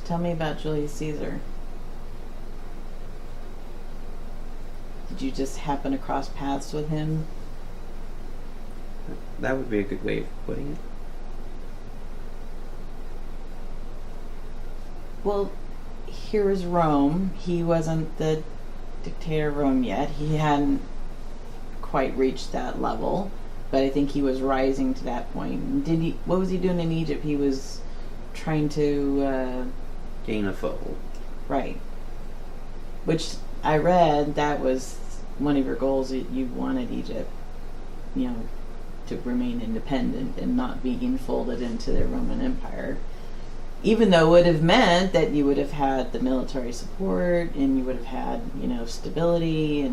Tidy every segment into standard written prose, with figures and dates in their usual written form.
Tell me about Julius Caesar. Did you just happen to cross paths with him? That would be a good way of putting it. Well, here is Rome. He wasn't the dictator of Rome yet. He hadn't quite reached that level, but I think he was rising to that point. Did he? What was he doing in Egypt? He was trying to Gain a foothold. right. Which I read that was one of your goals. That you wanted Egypt, to remain independent and not be enfolded into the Roman Empire. Even though it would have meant that you would have had the military support and you would have had, stability,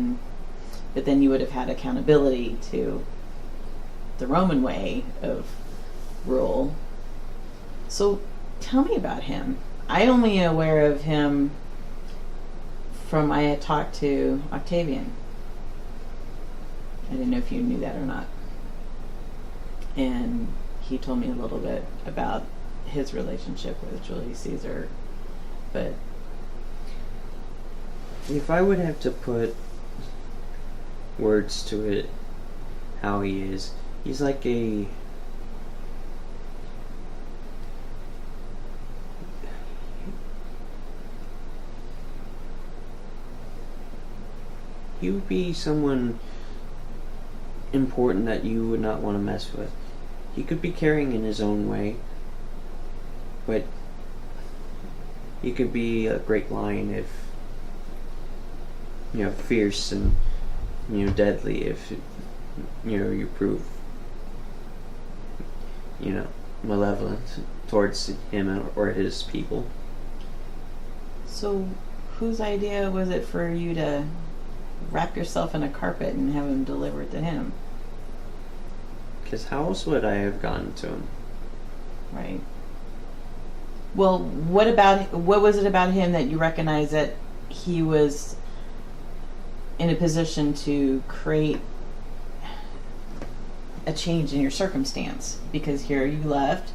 but then you would have had accountability to the Roman way of rule. So tell me about him. I only aware of him from I had talked to Octavian. I didn't know if you knew that or not. And he told me a little bit about his relationship with Julius Caesar, but if I would have to put words to it, how he is, he's like he would be someone important that you would not want to mess with. He could be caring in his own way, but he could be a great lion if, fierce and, deadly if, you prove, malevolent towards him or his people. so whose idea was it for you to wrap yourself in a carpet and have him delivered to him? Because how else would I have gotten to him? Right. Well, what was it about him that you recognize that he was in a position to create a change in your circumstance? Because here you left.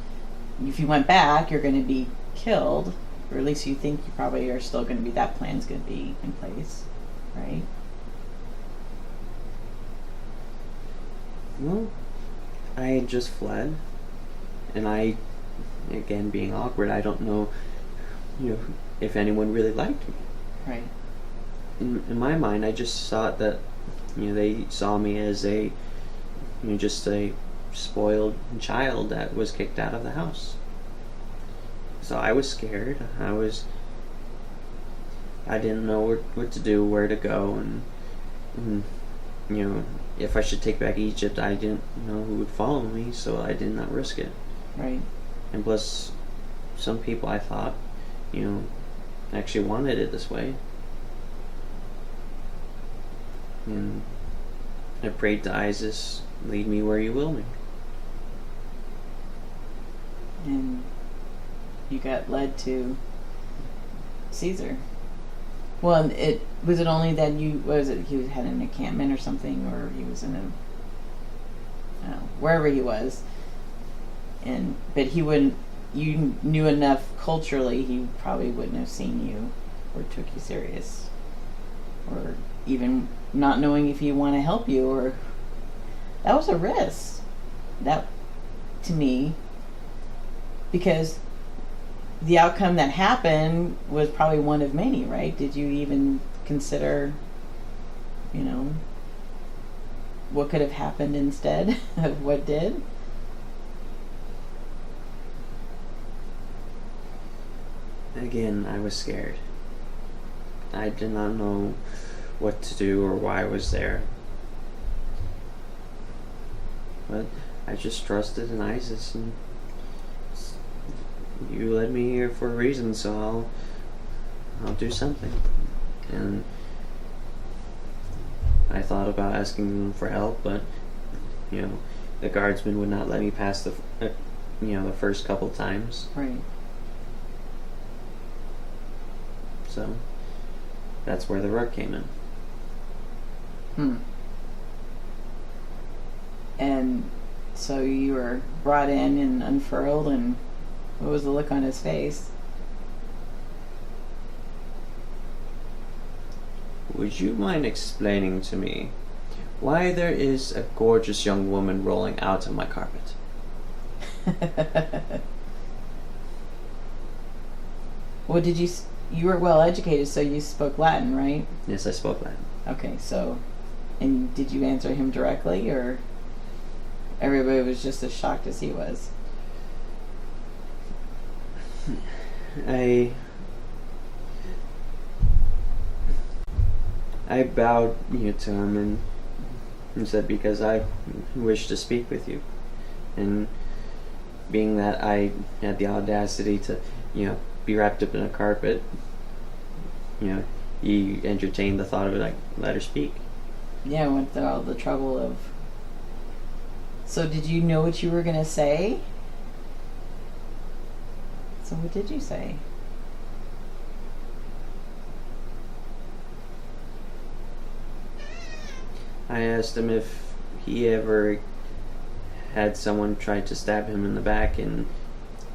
If you went back, you're going to be killed, or at least you think you probably are still going to be. That plan's going to be in place, right? Well, I had just fled, and again, being awkward, I don't know, if anyone really liked me. Right. In my mind, I just thought that, they saw me as just a spoiled child that was kicked out of the house. So I was scared. I didn't know what to do, where to go, and if I should take back Egypt, I didn't know who would follow me, so I did not risk it. Right. And plus, some people I thought, actually wanted it this way. And I prayed to Isis, lead me where you will me. And you got led to Caesar. Well, it only that he had an encampment or something, or he was in wherever he was, but he wouldn't. You knew enough culturally, he probably wouldn't have seen you or took you serious, or even not knowing if he want to help you, or that was a risk. That, to me, because the outcome that happened was probably one of many, right? Did you even consider, what could have happened instead of what did? Again, I was scared. I did not know what to do or why I was there. But I just trusted in Isis, and you led me here for a reason, so I'll do something. And I thought about asking them for help, but the guardsmen would not let me pass the first couple times. Right. So that's where the rug came in. And so you were brought in and unfurled, and what was the look on his face? would you mind explaining to me why there is a gorgeous young woman rolling out on my carpet? Well, you were well educated, so you spoke Latin, right? Yes, I spoke Latin. Okay, so, and did you answer him directly, or everybody was just as shocked as he was? I bowed to him and said, because I wish to speak with you. And being that I had the audacity to, be wrapped up in a carpet, he entertained the thought of it, like, let her speak. Yeah, I went through all the trouble of... So did you know what you were going to say? So what did you say? I asked him if he ever had someone try to stab him in the back and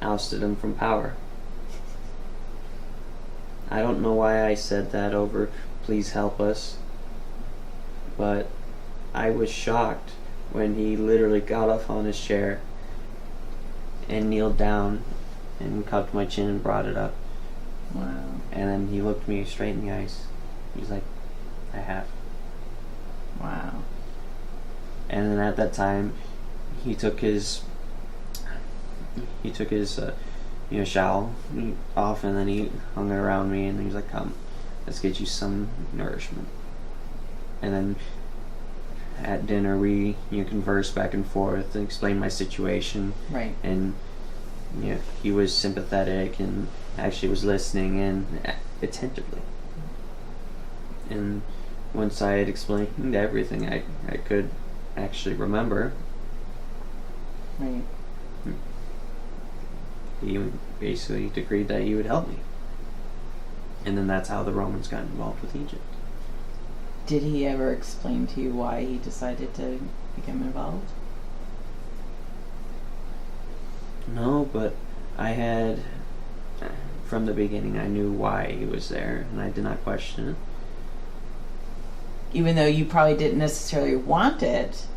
ousted him from power. I don't know why I said that over "please help us," but I was shocked when he literally got off on his chair and kneeled down and cupped my chin and brought it up. Wow. And then he looked me straight in the eyes. He's like, I have. Wow. And then at that time, he took his shawl off, and then he hung it around me, and he was like, come, let's get you some nourishment. And then at dinner, we conversed back and forth and explained my situation. Right. And he was sympathetic and actually was listening and attentively. And once I had explained everything I could actually remember, right, he basically decreed that he would help me. And then that's how the Romans got involved with Egypt. Did he ever explain to you why he decided to become involved? No, but I had, from the beginning, I knew why he was there, and I did not question it. Even though you probably didn't necessarily want it,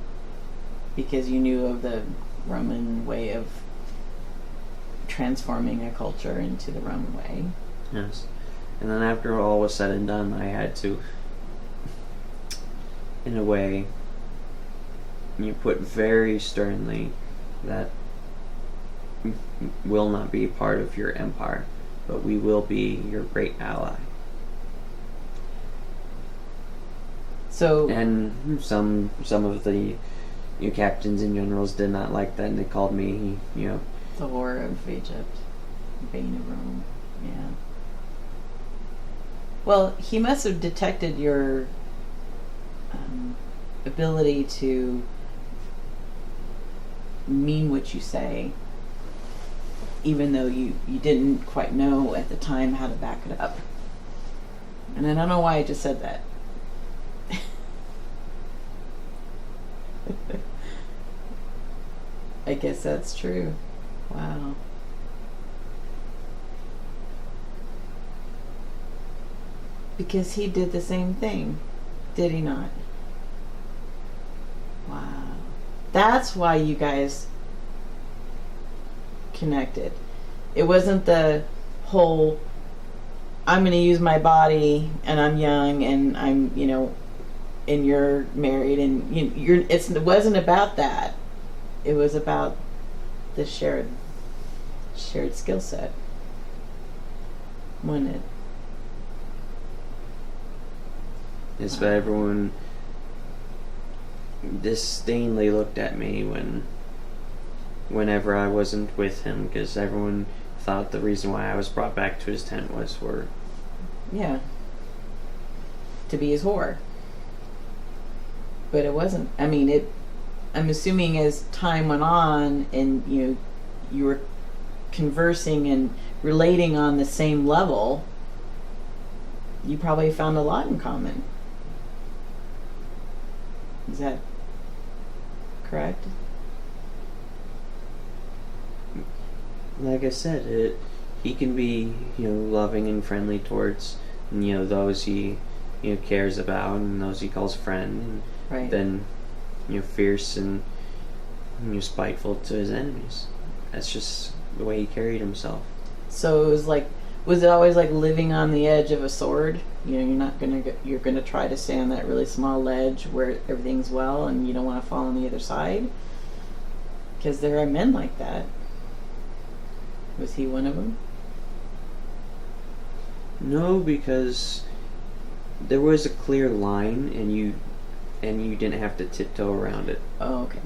because you knew of the Roman way of transforming a culture into the Roman way. Yes. And then after all was said and done, I had to, in a way, put very sternly that will not be part of your empire, but we will be your great ally. So, and some of the captains and generals did not like that, and they called me, the whore of Egypt, bane of Rome. Yeah. Well, he must have detected your ability to mean what you say, even though you didn't quite know at the time how to back it up. And I don't know why I just said that. I guess that's true. Wow. Because he did the same thing, did he not? Wow. That's why you guys connected. It wasn't the whole, I'm going to use my body and I'm young and I'm, and you're married and it wasn't about that. It was about the shared skill set. Wasn't it? Yes, but everyone disdainfully looked at me whenever I wasn't with him, because everyone thought the reason why I was brought back to his tent was for... Yeah. To be his whore. But it wasn't. I mean, I'm assuming as time went on and you were conversing and relating on the same level, you probably found a lot in common. Is that correct? Like I said, he can be loving and friendly towards those he cares about and those he calls friend, Right. and then fierce and spiteful to his enemies. That's just the way he carried himself. So it was like, was it always like living on the edge of a sword? You're gonna try to stay on that really small ledge where everything's well, and you don't want to fall on the other side. Because there are men like that. Was he one of them? No, because there was a clear line, and you didn't have to tiptoe around it. Oh, okay.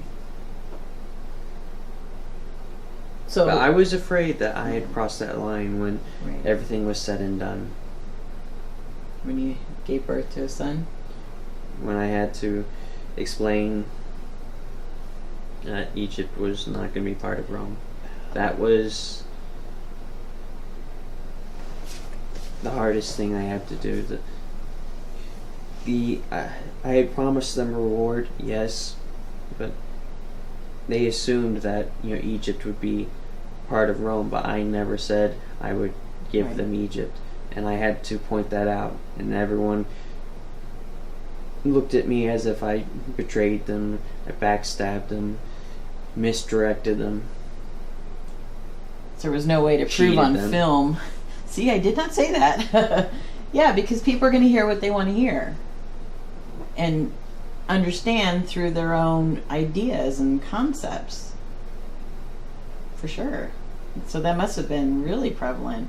So But I was afraid that I had crossed that line when right. everything was said and done. When you gave birth to a son? When I had to explain that Egypt was not going to be part of Rome. That was the hardest thing I had to do. I had promised them a reward, yes, but they assumed that Egypt would be part of Rome, but I never said I would give Right. them Egypt, and I had to point that out, and everyone looked at me as if I betrayed them, I backstabbed them, misdirected them. So there was no way to prove Cheated on them. film. See, I did not say that. Yeah, because people are going to hear what they want to hear. And understand through their own ideas and concepts. For sure. So that must have been really prevalent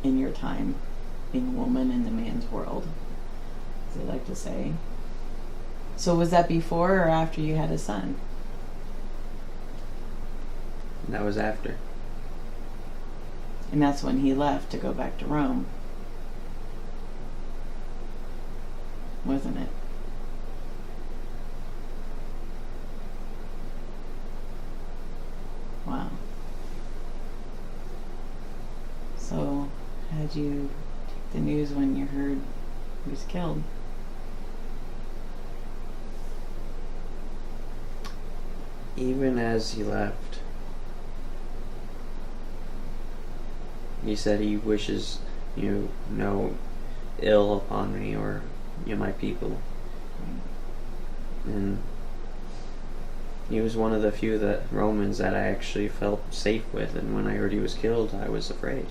in your time, being a woman in the man's world, as they like to say. So was that before or after you had a son? And that was after. And that's when he left to go back to Rome. Wasn't it? Wow. So, how did you take the news when you heard he was killed? Even as he left, he said he wishes no ill upon me or my people. And he was one of the few Romans that I actually felt safe with, and when I heard he was killed, I was afraid.